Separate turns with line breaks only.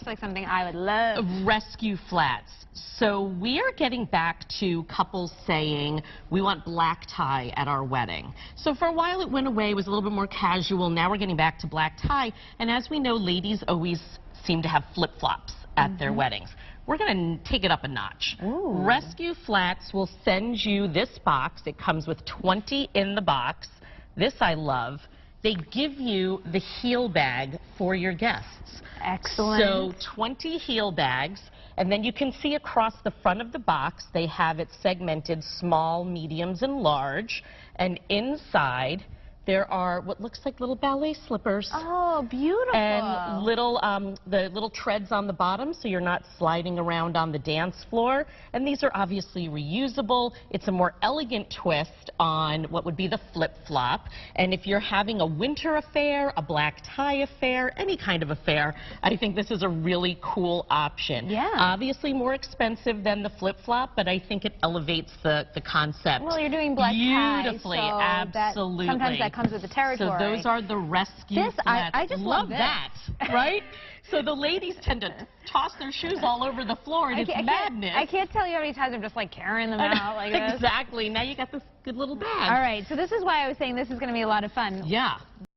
looks like something I would love.
Rescue flats. So we are getting back to couples saying we want black tie at our wedding. So for a while it went away, it was a little bit more casual. Now we're getting back to black tie. And as we know, ladies always seem to have flip-flops at their weddings. We're going to take it up a notch.
Ooh.
Rescue Flats will send you this box. It comes with 20 in the box. This I love. They give you the heel bag for your guests.
Excellent.
So 20 heel bags, and then you can see across the front of the box, they have it segmented small, mediums, and large. And inside, there are what looks like little ballet slippers.
Oh, beautiful.
And little, the little treads on the bottom, so you're not sliding around on the dance floor. And these are obviously reusable. It's a more elegant twist on what would be the flip-flop. And if you're having a winter affair, a black tie affair, any kind of affair, I think this is a really cool option.
Yeah.
Obviously more expensive than the flip-flop, but I think it elevates the concept.
Well, you're doing black tie,
beautifully,
so
absolutely.
Sometimes that comes with the territory.
So those are the rescue flats.
I just love
that, right? So the ladies tend to toss their shoes all over the floor, and it's madness.
I can't tell you how many times I'm just like carrying them out like this.
Exactly. Now you got this good little bag.
All right, so this is why I was saying this is going to be a lot of fun.
Yeah.